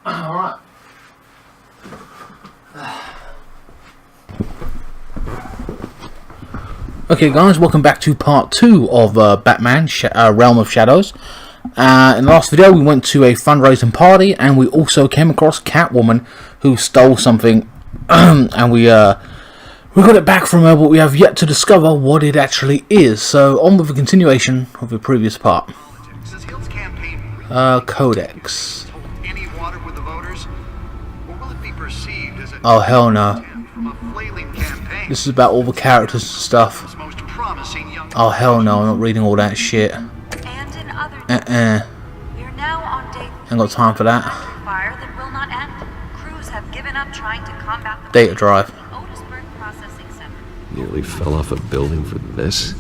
Alright. Okay guys, welcome back to part 2 of Batman Realm of Shadows. In the last video we went to a fundraising party and we also came across Catwoman who stole something and we got it back from her, but we have yet to discover what it actually is. So on with the continuation of the previous part. Codex. Oh hell no. This is about all the characters and stuff. Oh hell no, I'm not reading all that shit. Ain't got time for that. Data drive. Nearly fell off a building for this.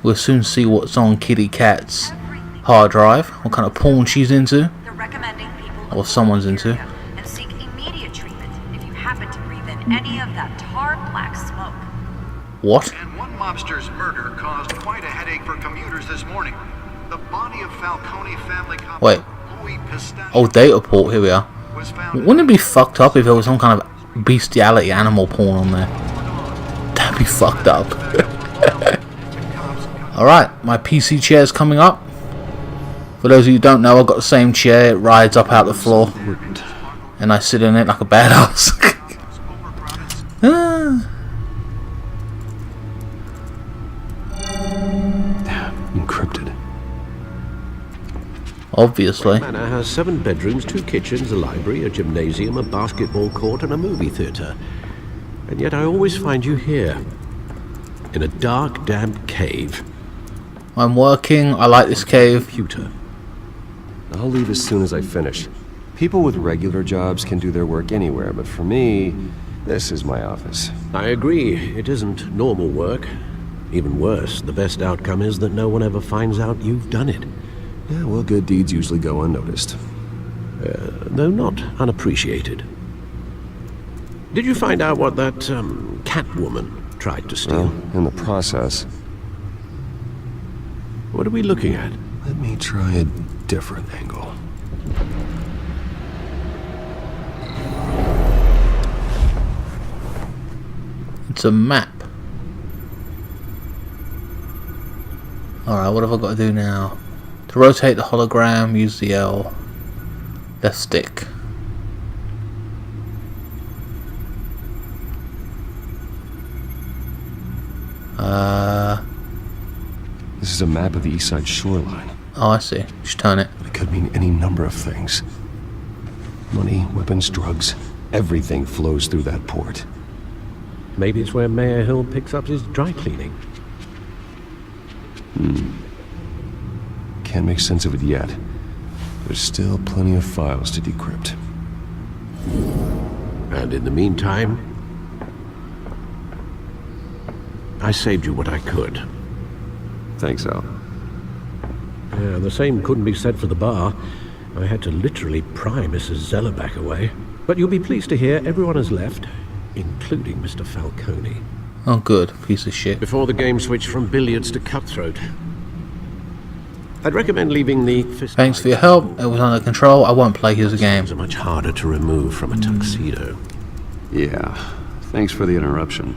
We'll soon see what's on Kitty Cat's hard drive. What kind of porn she's into. Or someone's into. Any of that tar black smoke. What? And one mobster's murder caused quite a headache for commuters this morning. The body of Falcone family couple. Wait. Oh, data port. Here we are. Wouldn't it be fucked up if there was some kind of bestiality animal porn on there? That'd be fucked up. Alright, my PC chair is coming up. For those of you who don't know, I've got the same chair. It rides up out the floor. And I sit in it like a badass. Encrypted. Obviously. The manor has 7 bedrooms, 2 kitchens, a library, a gymnasium, a basketball court, and a movie theatre. And yet I always find you here, in a dark, damp cave. I'm working. I like this cave. Computer. I'll leave as soon as I finish. People with regular jobs can do their work anywhere, but for me, this is my office. I agree, it isn't normal work. Even worse, the best outcome is that no one ever finds out you've done it. Yeah, well, good deeds usually go unnoticed. Though not unappreciated. Did you find out what that, Catwoman tried to steal? Well, in the process. What are we looking at? Let me try a different angle. It's a map. Alright, what have I got to do now? To rotate the hologram, use the L. Left stick. This is a map of the east side shoreline. Oh, I see. Just turn it. It could mean any number of things. Money, weapons, drugs, everything flows through that port. Maybe it's where Mayor Hill picks up his dry cleaning. Can't make sense of it yet. There's still plenty of files to decrypt. And in the meantime, I saved you what I could. Thanks, Al. Yeah, the same couldn't be said for the bar. I had to literally pry Mrs. Zellerback away. But you'll be pleased to hear everyone has left, including Mr. Falcone. Oh good, piece of shit. Before the game switched from billiards to cutthroat. I'd recommend leaving the fist. Thanks for your help. It was under control. I won't play his game. Are much harder to remove from a tuxedo. Yeah, thanks for the interruption.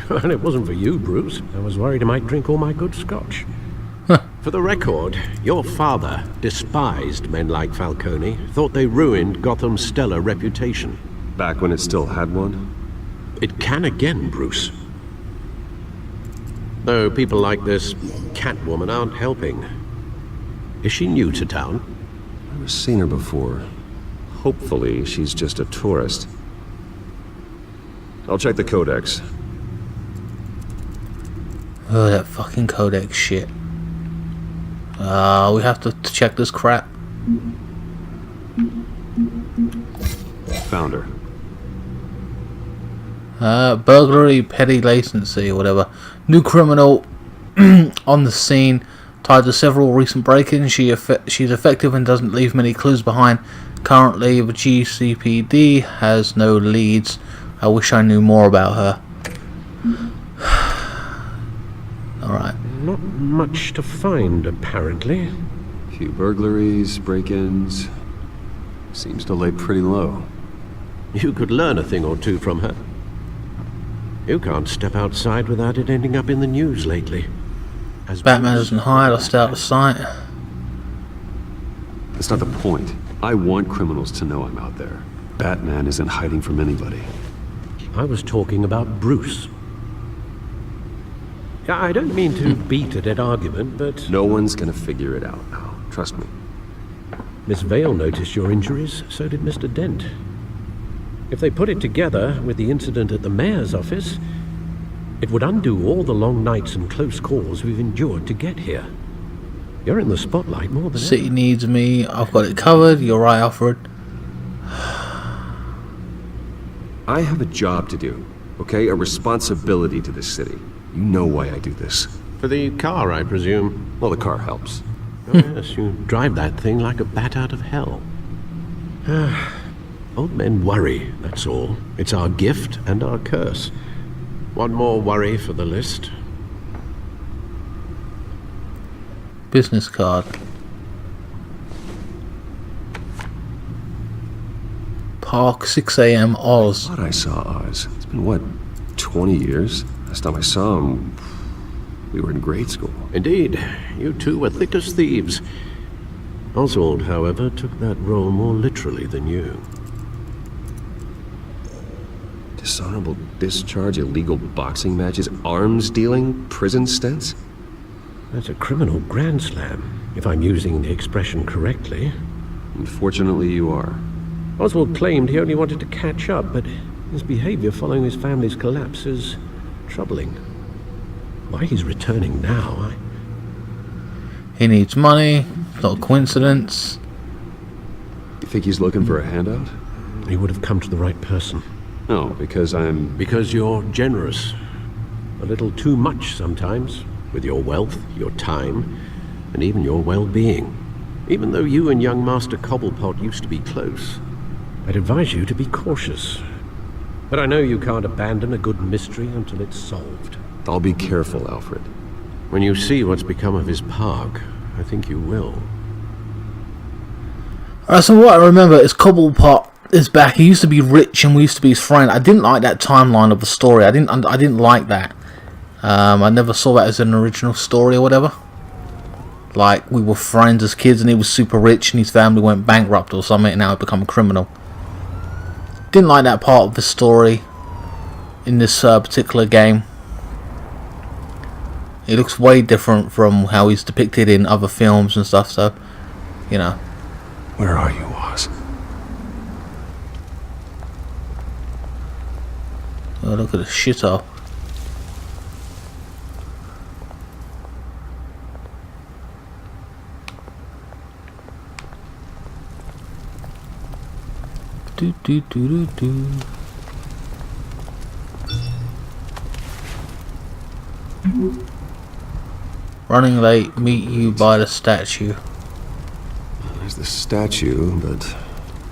And it wasn't for you, Bruce. I was worried I might drink all my good scotch. For the record, your father despised men like Falcone, thought they ruined Gotham's stellar reputation. Back when it still had one? It can again, Bruce. Though people like this Catwoman aren't helping. Is she new to town? I've seen her before. Hopefully, she's just a tourist. I'll check the codex. Oh, that fucking codex shit. We have to check this crap. Found her. Burglary, petty latency, or whatever. New criminal on the scene, tied to several recent break-ins. She's effective and doesn't leave many clues behind. Currently, the GCPD has no leads. I wish I knew more about her. Alright. Not much to find, apparently. few burglaries, break-ins. Seems to lay pretty low. You could learn a thing or two from her. You can't step outside without it ending up in the news lately. As Batman doesn't hide or stay out of sight. That's not the point. I want criminals to know I'm out there. Batman isn't hiding from anybody. I was talking about Bruce. I don't mean to beat a dead argument, but No one's gonna figure it out now. Trust me. Miss Vale noticed your injuries, so did Mr. Dent. If they put it together with the incident at the mayor's office, it would undo all the long nights and close calls we've endured to get here. You're in the spotlight more than City ever. needs me. I've got it covered. You're right, Alfred. I have a job to do, okay? A responsibility to this city. You know why I do this. For the car, I presume. Well, the car helps. Oh, yes, you drive that thing like a bat out of hell. Old men worry, that's all. It's our gift and our curse. One more worry for the list. Business card. Park 6 AM Oz. I thought I saw Oz. It's been, what, 20 years? Last time I saw him, we were in grade school. Indeed, you two were thick as thieves. Oswald, however, took that role more literally than you. Dishonorable discharge, illegal boxing matches, arms dealing, prison stints? That's a criminal grand slam, if I'm using the expression correctly. Unfortunately, you are. Oswald claimed he only wanted to catch up, but his behavior following his family's collapse is troubling. Why he's returning now, He needs money. It's not a coincidence. You think he's looking for a handout? he would have come to the right person. No, because I'm... Because you're generous. A little too much sometimes, with your wealth, your time, and even your well-being. Even though you and young Master Cobblepot used to be close, I'd advise you to be cautious. But I know you can't abandon a good mystery until it's solved. I'll be careful, Alfred. When you see what's become of his park, I think you will. So what I remember is Cobblepot is back. He used to be rich and we used to be his friend. I didn't like that timeline of the story. I didn't like that. I never saw that as an original story or whatever. Like, we were friends as kids and he was super rich and his family went bankrupt or something and now he'd become a criminal. Didn't like that part of the story in this particular game. It looks way different from how he's depicted in other films and stuff, so, you know. Where are you, Oz? Oh, look at the shithole. Do do do do do. Running late, meet you by the statue. There's the statue, but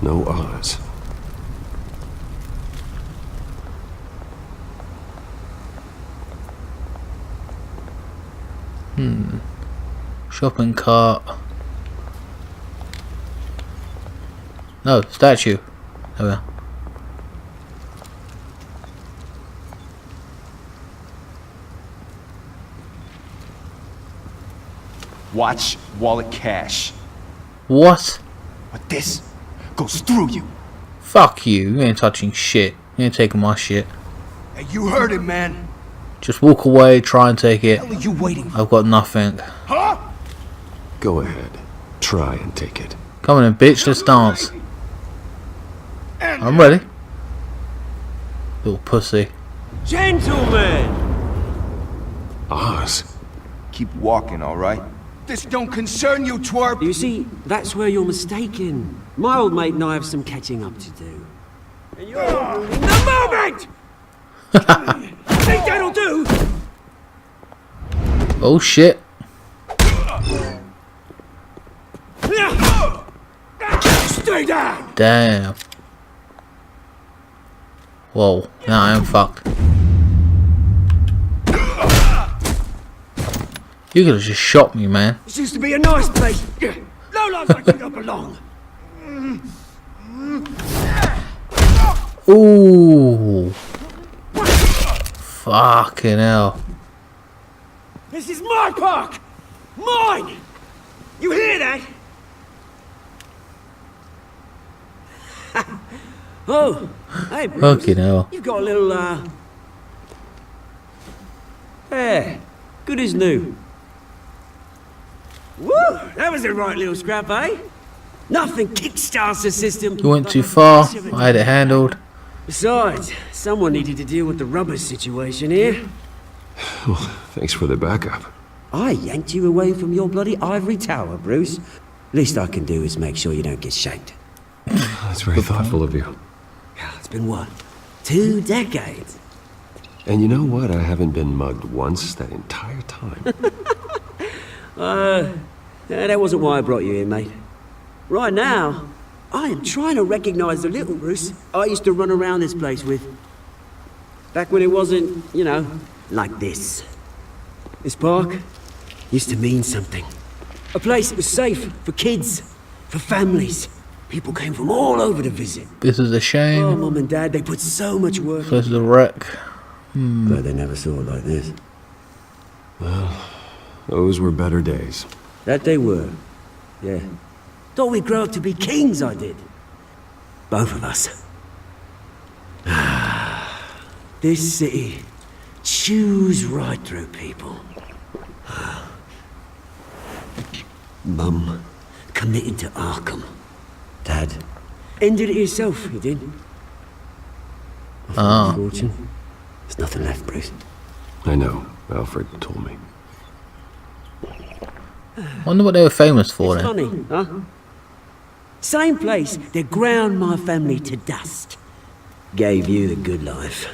no Oz. Shopping cart. No, statue. There we are. Watch wallet cash. What? But this goes through you. Fuck you. You ain't touching shit. You ain't taking my shit. Hey, you heard it, man. Just walk away, try and take it. What are you waiting for? I've got nothing. Huh? Go ahead. Try and take it. Come on in, bitch. Let's dance. I'm ready. Little pussy. Gentlemen! Oz? Keep walking, all right? This don't concern you, twerp! You see, that's where you're mistaken. My old mate and I have some catching up to do. And you're ruining the moment! Think that'll do? Oh shit. Stay down! Damn. Whoa. Now I am fucked. You could have just shot me, man. This used to be a nice place. no life like you don't belong. Ooh. Fucking hell. This is my park! Mine! You hear that? Oh, hey, Bruce. Fucking hell. You've got a little, yeah, good as new. Woo! That was a right little scrap, eh? Nothing kickstarts the system. You went too far. I had it handled. Besides, someone needed to deal with the rubber situation here. Thanks for the backup. I yanked you away from your bloody ivory tower, Bruce. Least I can do is make sure you don't get shanked. That's very thoughtful of you. It's been what? 2 decades? And you know what? I haven't been mugged once that entire time. That wasn't why I brought you here, mate. Right now, I am trying to recognize the little Bruce I used to run around this place with. Back when it wasn't, you know, like this. This park used to mean something. A place that was safe for kids, for families. People came from all over to visit. This is a Oh, shame. Mum and Dad, they put so much work. This is a wreck. But they never saw it like this. Those were better days. That they were. Yeah. Thought we'd grow up to be kings, I did. Both of us. This city chews right through people. Mum committed to Arkham. Dad ended it himself, he did. Fortune. There's nothing left, Bruce. I know. Alfred told me. Wonder what they were famous for It's then. funny, huh? Same place that ground my family to dust. Gave you the good life.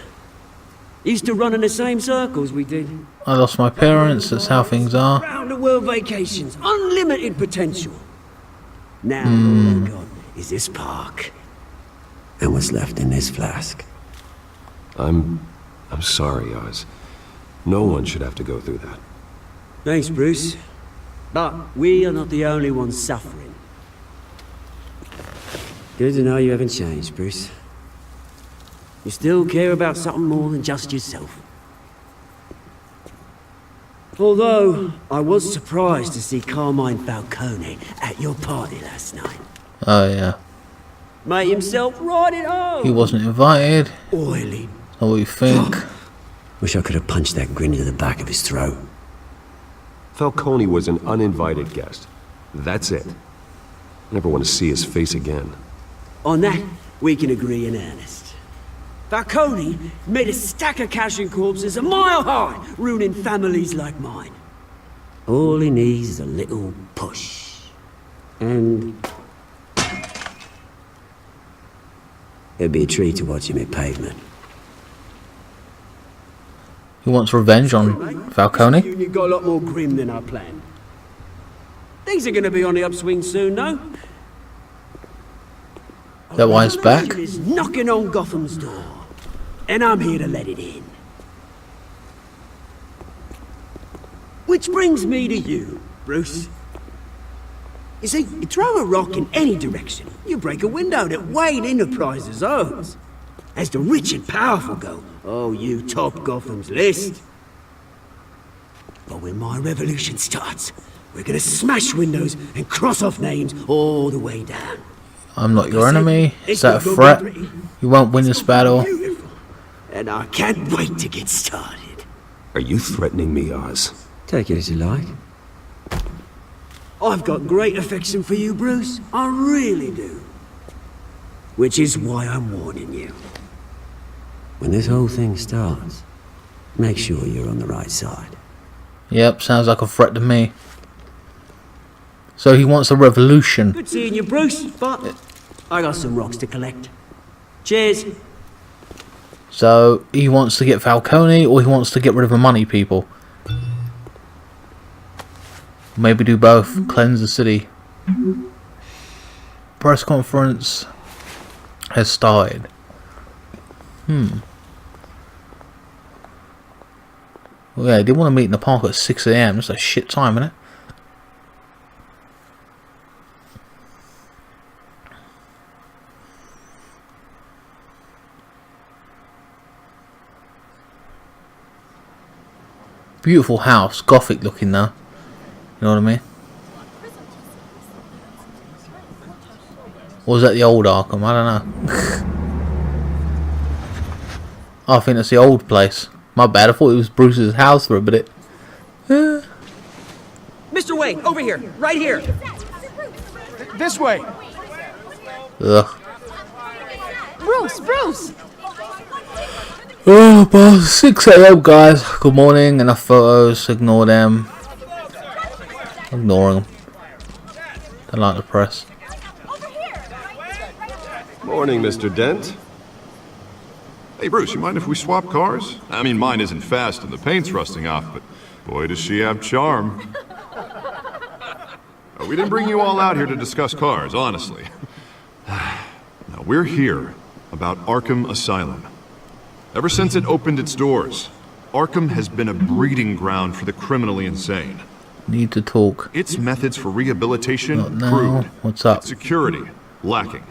Used to run in the same circles we did. I lost my parents, that's how things are. Round the world vacations, unlimited potential. Now all I've got is this park. And what's left in this flask. I'm sorry, Oz. No one should have to go through that. Thanks, Bruce. But we are not the only ones suffering. Good to know you haven't changed, Bruce. You still care about something more than just yourself. Although, I was surprised to see Carmine Falcone at your party last night. Oh yeah. Made himself right at home. He wasn't invited. Oily. Not what you think. Wish I could have punched that grin into the back of his throat. Falcone was an uninvited guest. That's it. I never want to see his face again. On that, we can agree in earnest. Falcone made a stack of cash and corpses a mile high, ruining families like mine. All he needs is a little push. And it'd be a treat to watch him hit pavement. He wants revenge on Falcone. You got a lot more grim than I planned. Things are gonna be on the upswing soon, no? Is that why he's back? Revolution is knocking on Gotham's door, and I'm here to let it in. Which brings me to you, Bruce. You see, you throw a rock in any direction, you break a window that Wayne Enterprises owns. As the rich and powerful go, oh, you top Gotham's list. But when my revolution starts, we're gonna smash windows and cross off names all the way down. I'm not your enemy. Is that a threat? You won't win this battle. Beautiful. And I can't wait to get started. Are you threatening me, Oz? Take it as you like. I've got great affection for you, Bruce. I really do. Which is why I'm warning you. When this whole thing starts, make sure you're on the right side. Yep, sounds like a threat to me. So he wants a revolution. Good seeing you, Bruce, but I got some rocks to collect. Cheers. So he wants to get Falcone, or he wants to get rid of the money people. Maybe do both. Cleanse the city. Press conference has started. Well, yeah, I did want to meet in the park at 6 AM. That's a shit time, isn't it? Beautiful house, gothic looking though. You know what I mean? Or was that the old Arkham? I don't know. I think that's the old place. My bad, I thought it was Bruce's house for a minute. Mr. Wayne, over here, right here. This way. Ugh. Bruce! Oh, but 6 AM, guys. Good morning. Enough photos. Ignore them. Ignoring them. Don't like the press. Morning, Mr. Dent. Hey, Bruce, you mind if we swap cars? I mean, mine isn't fast and the paint's rusting off, but boy, does she have charm. We didn't bring you all out here to discuss cars, honestly. Now, we're here about Arkham Asylum. Ever since it opened its doors, Arkham has been a breeding ground for the criminally insane. Need to talk. Its methods for rehabilitation, Not now. crude. What's up? Security, lacking.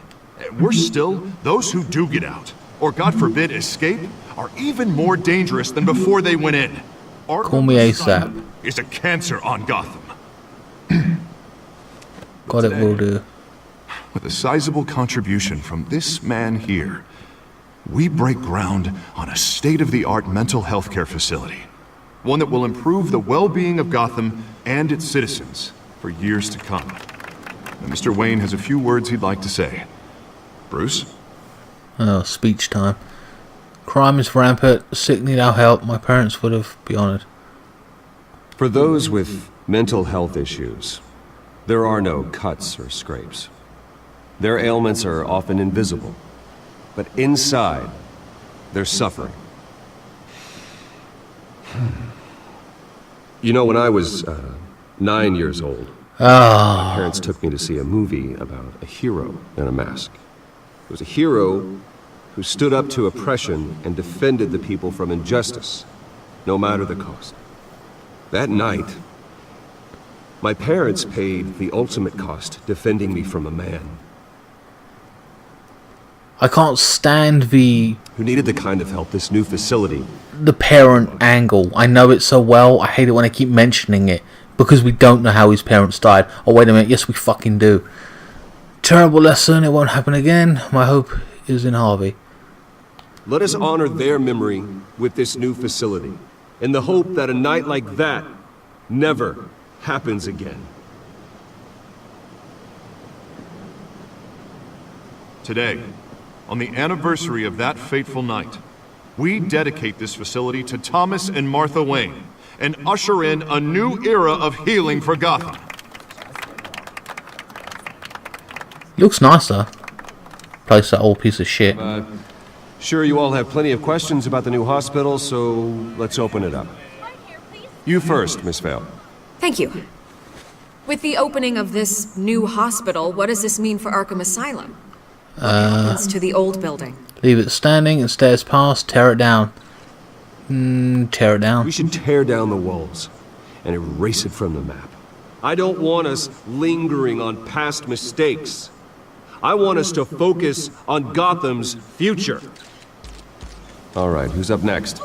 We're still, those who do get out, or God forbid escape, are even more dangerous than before they went in. Call me ASAP. Is a cancer on Gotham. God, it will do. With a sizable contribution from this man here, we break ground on a state-of-the-art mental health care facility. One that will improve the well-being of Gotham and its citizens for years to come. And Mr. Wayne has a few words he'd like to say. Bruce? Oh, speech time. Crime is rampant. The sick need our help. My parents would have been honored. For those with mental health issues, there are no cuts or scrapes. Their ailments are often invisible, but inside, they're suffering. You know, when I was 9 years old, my parents took me to see a movie about a hero in a mask. It was a hero who stood up to oppression and defended the people from injustice, no matter the cost. That night, my parents paid the ultimate cost defending me from a man I can't stand who needed the kind of help this new facility. the parent angle. I know it so well. I hate it when I keep mentioning it because we don't know how his parents died. Oh, wait a minute. Yes, we fucking do. Terrible lesson. It won't happen again. My hope is in Harvey. Let us honor their memory with this new facility, in the hope that a night like that never happens again. Today, on the anniversary of that fateful night, we dedicate this facility to Thomas and Martha Wayne and usher in a new era of healing for Gotham. Looks nicer. Place that old piece of shit. Sure, you all have plenty of questions about the new hospital, so let's open it up. You first, Miss Vale. Thank you. With the opening of this new hospital, what does this mean for Arkham Asylum? What happens to the old building? Leave it standing and stairs past. Tear it down. Tear it down. We should tear down the walls and erase it from the map. I don't want us lingering on past mistakes. I want us to focus on Gotham's future. All right, who's up next?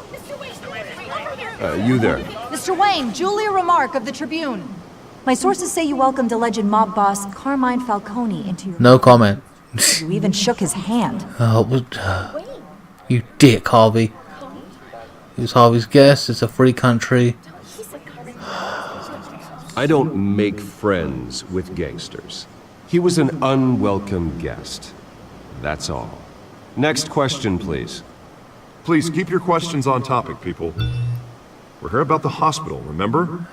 You there. Mr. Wayne, Julia Remark of the Tribune. My sources say you welcomed alleged mob boss Carmine Falcone into your... No comment. You even shook his hand. You dick, Harvey. He was Harvey's guest. It's a free country. I don't make friends with gangsters. He was an unwelcome guest. That's all. Next question, please. Please keep your questions on topic, people. We're here about the hospital, remember?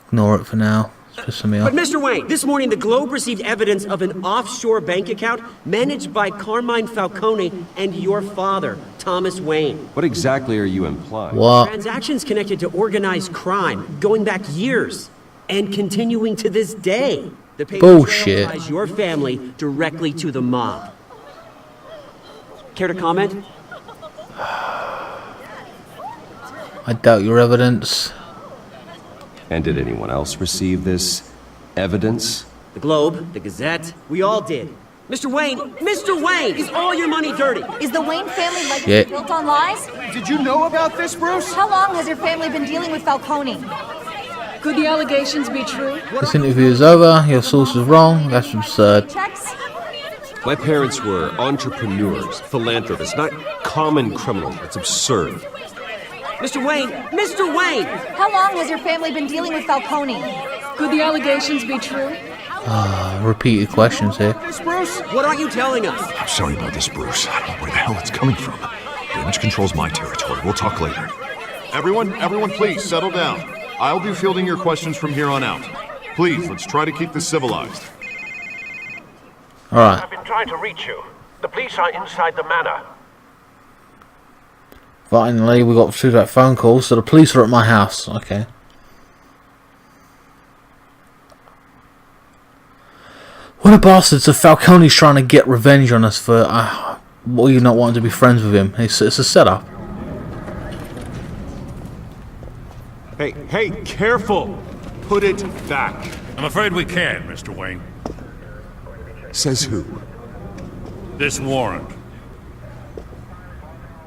Ignore it for now. It's pissing me off. But Mr. Wayne, this morning the Globe received evidence of an offshore bank account managed by Carmine Falcone and your father, Thomas Wayne. What exactly are you implying? What? Transactions connected to organized crime, going back years, and continuing to this day. The paper Bullshit. trail ties your family directly to the mob. Care to comment? I doubt your evidence. And did anyone else receive this evidence? The Globe, the Gazette, we all did. Mr. Wayne, is all your money dirty? Is the Wayne family legacy Yeah. built on lies? Did you know about this, Bruce? How long has your family been dealing with Falcone? Could the allegations be true? This interview is over. Your source is wrong. That's absurd. Checks? My parents were entrepreneurs, philanthropists, not common criminals. It's absurd. Mr. Wayne! Mr. Wayne! How long has your family been dealing with Falcone? Could the allegations be true? Repeated questions here. Bruce, what aren't you telling us? I'm sorry about this, Bruce. I don't know where the hell it's coming from. Damage control's my territory. We'll talk later. Everyone, please settle down. I'll be fielding your questions from here on out. Please, let's try to keep this civilized. Alright. I've been trying to reach you. The police are inside the manor. Finally, we got through that phone call, so the police are at my house. Okay. What a bastards. So Falcone's trying to get revenge on us for you not wanting to be friends with him. It's a setup. Hey, careful! Put it back. I'm afraid we can't, Mr. Wayne. Says who? This warrant.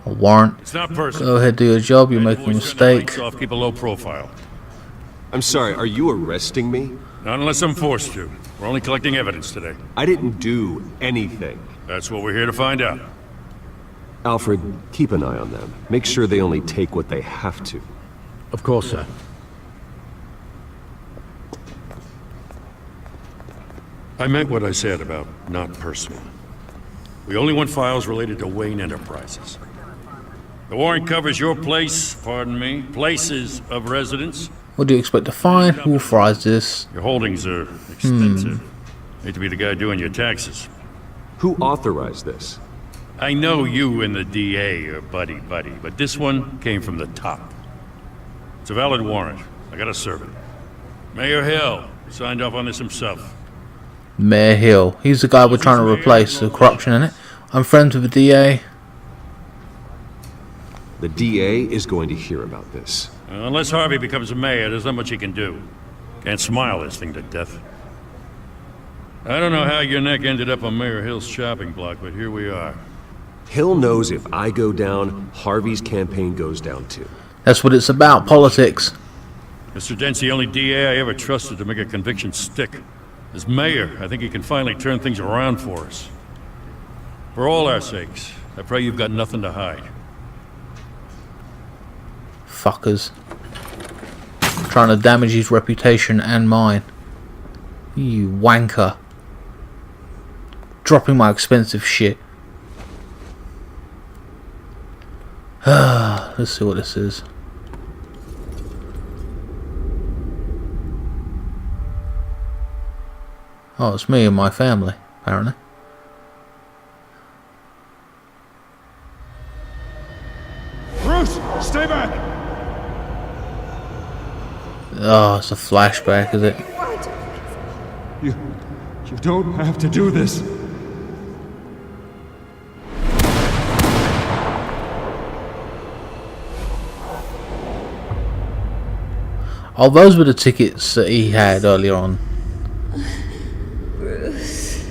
A warrant? It's not personal. Go ahead, do your job. You're making a mistake. Keep a low profile. I'm sorry, are you arresting me? Not unless I'm forced to. We're only collecting evidence today. I didn't do anything. That's what we're here to find out. Alfred, keep an eye on them. Make sure they only take what they have to. Of course, sir. I meant what I said about not personal. We only want files related to Wayne Enterprises. The warrant covers your places of residence. What do you expect to find? Who authorized this? Your holdings are extensive. Hate to be the guy doing your taxes. Who authorized this? I know you and the DA are buddy-buddy, but this one came from the top. It's a valid warrant. I gotta serve it. Mayor Hill signed off on this himself. Mayor Hill. He's the guy we're trying to replace. The corruption in it. I'm friends with the DA. The DA is going to hear about this. Unless Harvey becomes a mayor, there's not much he can do. Can't smile this thing to death. I don't know how your neck ended up on Mayor Hill's chopping block, but here we are. Hill knows if I go down, Harvey's campaign goes down too. That's what it's about, politics. Mr. Dent's the only DA I ever trusted to make a conviction stick. As mayor, I think he can finally turn things around for us. For all our sakes, I pray you've got nothing to hide. Fuckers. Trying to damage his reputation and mine. You wanker. Dropping my expensive shit. Let's see what this is. Oh, it's me and my family, apparently. Bruce, stay back! Oh, it's a flashback, is it? You don't have to do this. Oh, those were the tickets that he had earlier on. Bruce.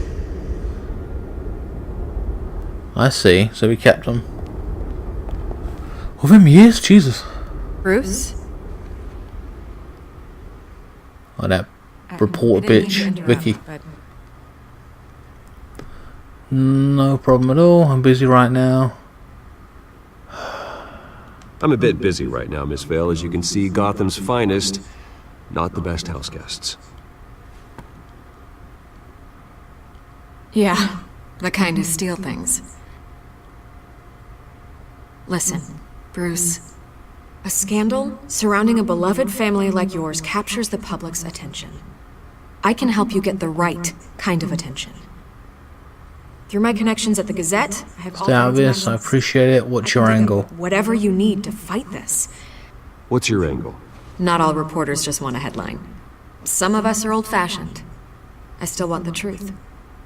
I see. So he kept them. With him years? Jesus. Bruce? Oh, that reporter bitch, Vikki. No problem at all. I'm busy right now. I'm a bit busy right now, Miss Vale. As you can see, Gotham's finest, not the best house guests. Yeah, the kind who steal things. Listen, Bruce. A scandal surrounding a beloved family like yours captures the public's attention. I can help you get the right kind of attention. Through my connections at the Gazette, I have all Stay out of kinds of this. I evidence. appreciate it. What's your angle? Whatever you need to fight this. What's your angle? Not all reporters just want a headline. Some of us are old-fashioned. I still want the truth.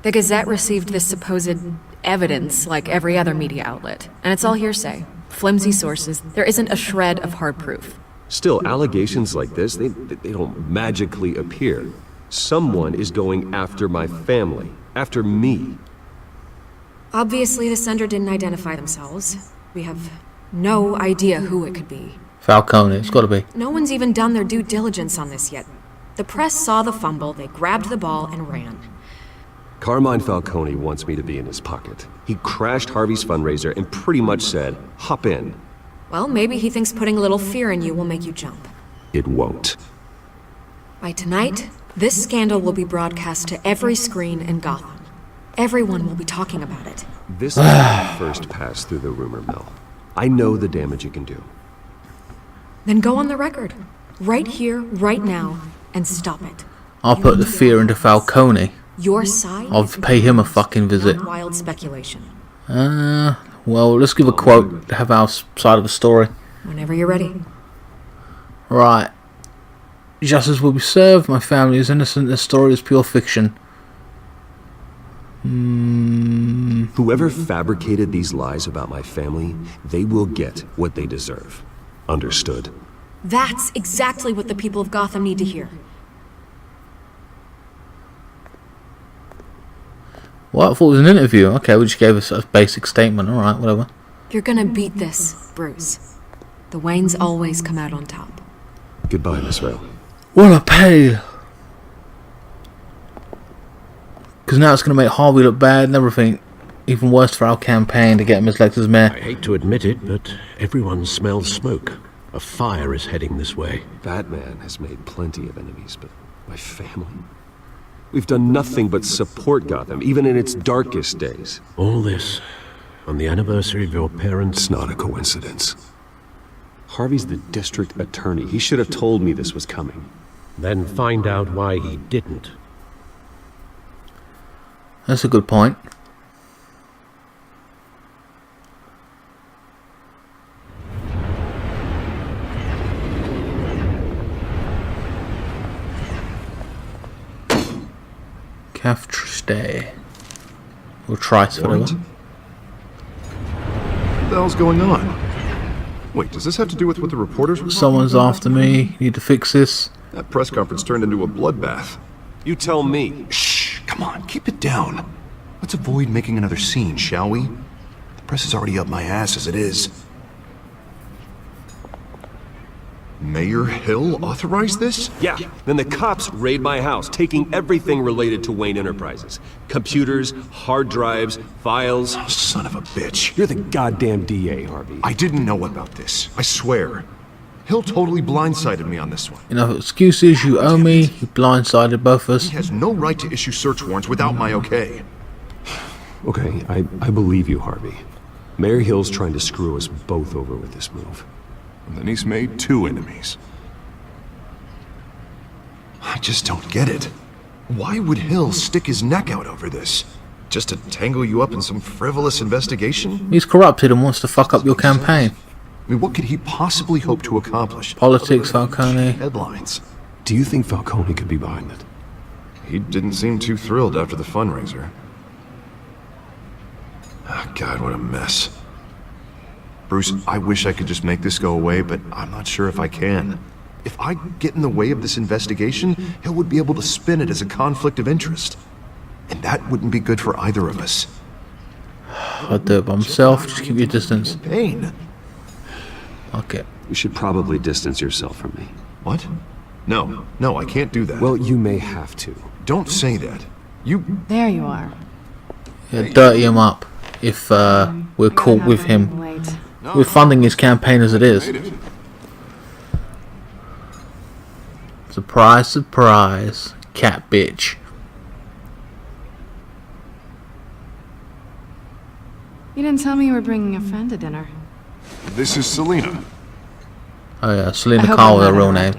The Gazette received this supposed evidence like every other media outlet, and it's all hearsay. Flimsy sources. There isn't a shred of hard proof. Still, allegations like this, they don't magically appear. Someone is going after my family, after me. Obviously, the sender didn't identify themselves. We have No idea who it could be. Falcone, it's gotta be. No one's even done their due diligence on this yet. The press saw the fumble, they grabbed the ball and ran. Carmine Falcone wants me to be in his pocket. He crashed Harvey's fundraiser and pretty much said, hop in. Well, maybe he thinks putting a little fear in you will make you jump. It won't. By tonight, this scandal will be broadcast to every screen in Gotham. Everyone will be talking about it. This is my first pass through the rumor mill. I know the damage it can do. Then go on the record. Right here, right now, and stop it. I'll put the fear into Falcone. Your side. I'll pay him a fucking visit. Not wild speculation. Well, let's give a quote to have our side of the story. Whenever you're ready. Right. Justice will be served. My family is innocent. This story is pure fiction. Whoever fabricated these lies about my family, they will get what they deserve. Understood? That's exactly what the people of Gotham need to hear. Well, I thought it was an interview. Okay, we just gave us a basic statement. Alright, whatever. You're gonna beat this, Bruce. The Waynes always come out on top. Goodbye, Miss Vale. What a pain! Because now it's going to make Harvey look bad and everything. Even worse for our campaign to get him as Lex's mayor. I hate to admit it, but everyone smells smoke. A fire is heading this way. Batman has made plenty of enemies, but my family? We've done nothing but support Gotham, even in its darkest days. All this on the anniversary of your parents'... It's not a coincidence. Harvey's the district attorney. He should have told me this was coming. Then find out why he didn't. That's a good point. Caftriste. Or Trice, whatever. What the hell's going on? Wait, does this have to do with what the reporters were Someone's after me. Need to fix this. That press conference turned into a bloodbath. You tell me. Shh, come on, keep it down. Let's avoid making another scene, shall we? The press is already up my ass as it is. Mayor Hill authorized this? Yeah, then the cops raid my house, taking everything related to Wayne Enterprises. Computers, hard drives, files. Oh, son of a bitch. You're the goddamn DA, Harvey. I didn't know about this, I swear. Hill totally blindsided me on this one. Enough excuses, you owe me. You blindsided both of us. He has no right to issue search warrants without my okay. Okay, I believe you, Harvey. Mayor Hill's trying to screw us both over with this move. And then he's made two enemies. I just don't get it. Why would Hill stick his neck out over this? Just to tangle you up in some frivolous investigation? He's corrupted and wants to fuck up your campaign. I mean, what could he possibly hope to accomplish? Politics, Falcone. Headlines. Do you think Falcone could be behind it? He didn't seem too thrilled after the fundraiser. Oh, God, what a mess. Bruce, I wish I could just make this go away, but I'm not sure if I can. If I get in the way of this investigation, Hill would be able to spin it as a conflict of interest. And that wouldn't be good for either of us. I'd do it by himself. Just keep your distance. Pain. Okay. You should probably distance yourself from me. What? No, I can't do that. Well, you may have to. Don't say that. You... There you are. Yeah, dirty him up if we're caught with him. We're funding his campaign as it is. Surprise, surprise. Cat bitch. You didn't tell me you were bringing a friend to dinner. This is Selena. Oh yeah, Selena Carl with her real name.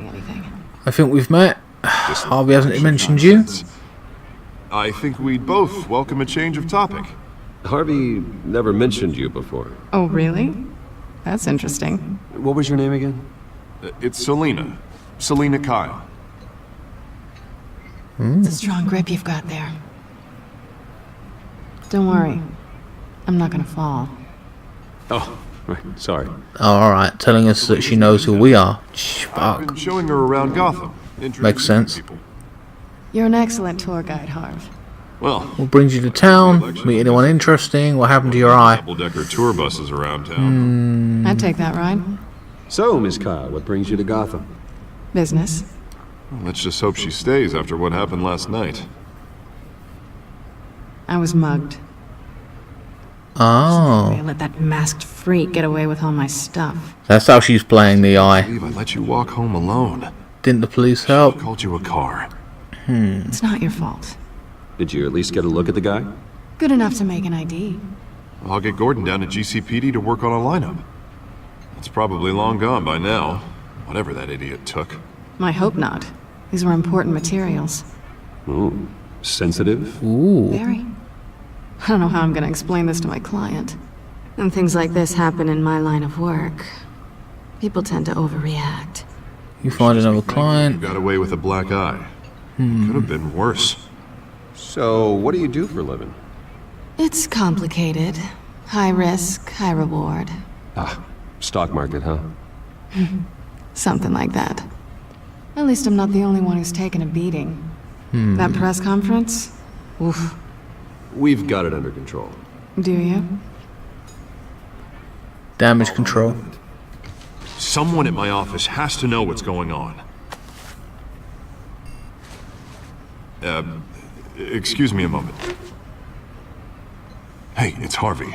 I think we've met. Harvey hasn't mentioned you. I think we'd both welcome a change of topic. Harvey never mentioned you before. Oh, really? That's interesting. What was your name again? It's Selena. Selena Kyle. It's a strong grip you've got there. Don't worry. I'm not gonna fall. Oh, right. Sorry. Oh, alright. Telling us that she knows who we are. I've been showing her around Gotham. Makes sense. You're an excellent tour guide, Harv. Well, What brings you to town? Meet anyone interesting? What happened to your eye? Double-decker tour buses around town. I'd take that ride. So, Miss Kyle, what brings you to Gotham? Business. Well, let's just hope she stays after what happened last night. I was mugged. Oh. I let that masked freak get away with all my stuff. That's how she's playing the I eye. believe I let you walk home alone. Didn't the police help? Called you a car. It's not your fault. Did you at least get a look at the guy? Good enough to make an ID. I'll get Gordon down to GCPD to work on a lineup. It's probably long gone by now, whatever that idiot took. I hope not. These were important materials. Ooh, sensitive? Ooh. Very. I don't know how I'm gonna explain this to my client. When things like this happen in my line of work, people tend to overreact. You find another You client. got away with a black eye. Could have been worse. So, what do you do for a living? It's complicated. High risk, high reward. Ah, stock market, huh? Something like that. At least I'm not the only one who's taken a beating. That press conference? Oof. We've got it under control. Do you? Damage control. Someone at my office has to know what's going on. Excuse me a moment. Hey, it's Harvey.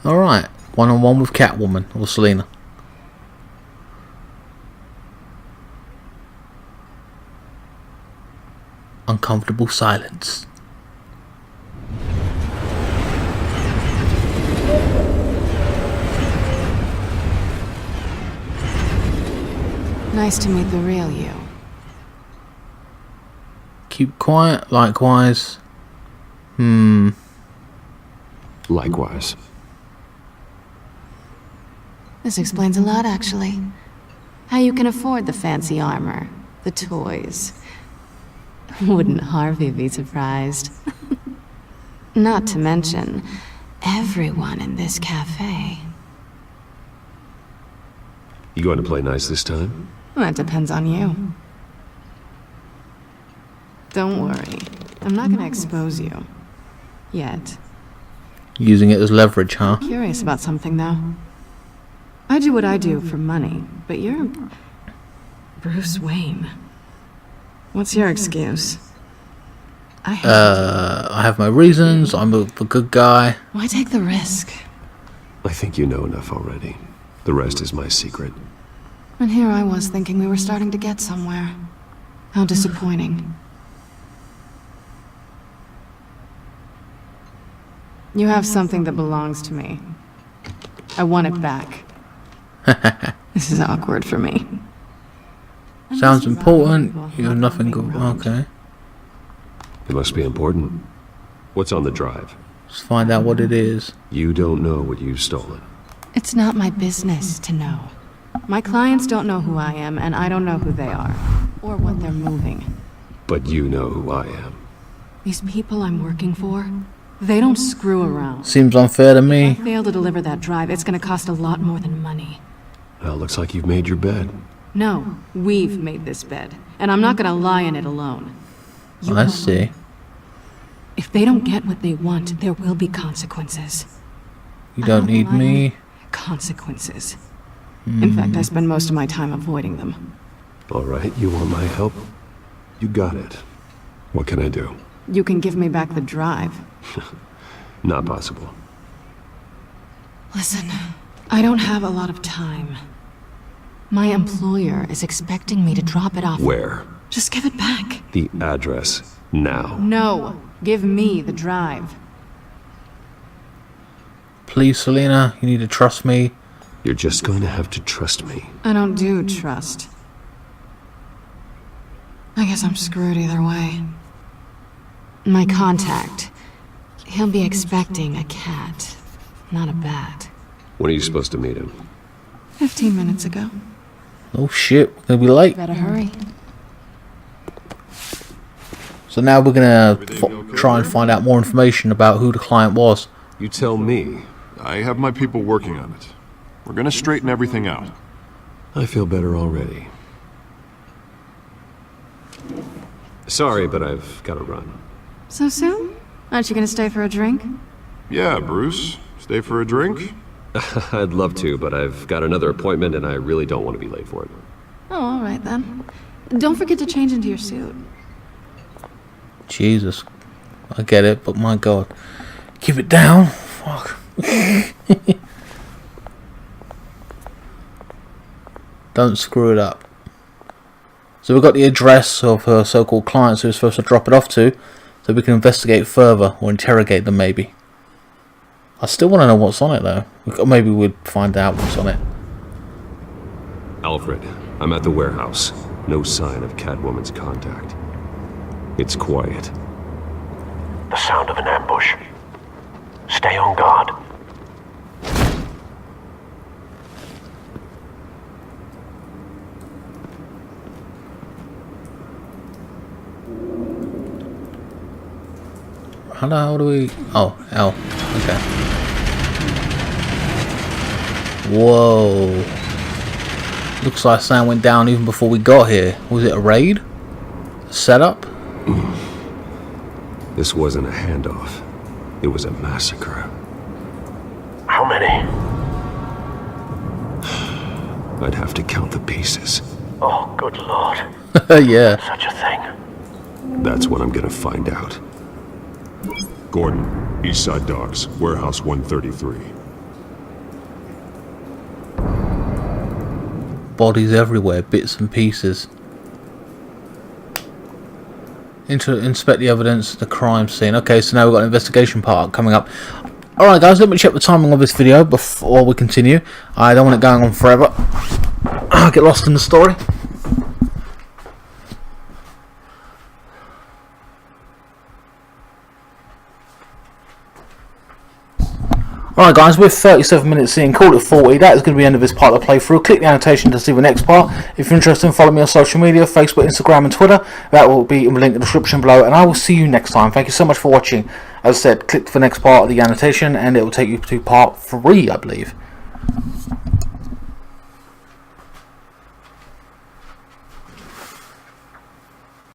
Alright. One-on-one with Catwoman or Selena. Uncomfortable silence. Nice to meet the real you. Keep quiet, likewise. Likewise. This explains a lot, actually. How you can afford the fancy armor, the toys. Wouldn't Harvey be surprised? Not to mention, everyone in this cafe. You going to play nice this time? That depends on you. Don't worry. I'm not gonna expose you. Yet. Using it as leverage, huh? Curious about something, though. I do what I do for money, but you're... Bruce Wayne. What's your excuse? I have my reasons. I'm a good guy. Why take the risk? I think you know enough already. The rest is my secret. And here I was thinking we were starting to get somewhere. How disappointing. You have something that belongs to me. I want it back. This is awkward for me. Sounds important. You have nothing good. Okay. It must be important. What's on the drive? Let's find out what it is. You don't know what you've stolen. It's not my business to know. My clients don't know who I am, and I don't know who they are, or what they're moving. But you know who I am. These people I'm working for, they don't screw around. Seems unfair to If me. I fail to deliver that drive, it's gonna cost a lot more than money. Well, looks like you've made your bed. No, we've made this bed, and I'm not gonna lie in it alone. You I know, see. if they don't get what they want, there will be consequences. You don't need me. Consequences. In fact, I spend most of my time avoiding them. All right, you want my help? You got it. What can I do? You can give me back the drive. Not possible. Listen, I don't have a lot of time. My employer is expecting me to drop it off. Where? Just give it back. The address, now. No, give me the drive. Please, Selena, you need to trust me. You're just going to have to trust me. I don't do trust. I guess I'm screwed either way. My contact, he'll be expecting a cat, not a bat. When are you supposed to meet him? 15 minutes ago. Oh shit, we're gonna be late. Better hurry. So now we're gonna try and find out more information about who the client was. You tell me. I have my people working on it. We're gonna straighten everything out. I feel better already. Sorry, but I've got to run. So soon? Aren't you gonna stay for a drink? Yeah, Bruce. Stay for a drink? I'd love to, but I've got another appointment and I really don't want to be late for it. Oh, alright then. Don't forget to change into your suit. Jesus. I get it, but my god. Keep it down. Fuck. Don't screw it up. So we've got the address of her so-called clients who we're supposed to drop it off to, so we can investigate further, or interrogate them maybe. I still want to know what's on it though. Maybe we'd find out what's on it. Alfred, I'm at the warehouse. No sign of Catwoman's contact. It's quiet. The sound of an ambush. Stay on guard. How the hell do we... Oh, L. Okay. Whoa. Looks like something went down even before we got here. Was it a raid? A setup? This wasn't a handoff. It was a massacre. How many? I'd have to count the pieces. Oh, good lord. Yeah. Such a thing. That's what I'm gonna find out. Gordon, Eastside Docks, Warehouse 133. Bodies everywhere, bits and pieces. Inspect the evidence, the crime scene. Okay, so now we've got an investigation part coming up. Alright guys, let me check the timing of this video before we continue. I don't want it going on forever. I'll get lost in the story. Alright guys, we're 37 minutes in, called it 40. That is going to be the end of this part of the playthrough. Click the annotation to see the next part. If you're interested, follow me on social media, Facebook, Instagram and Twitter. That will be in the link in the description below, and I will see you next time. Thank you so much for watching. As I said, click the next part of the annotation and it will take you to part 3, I believe.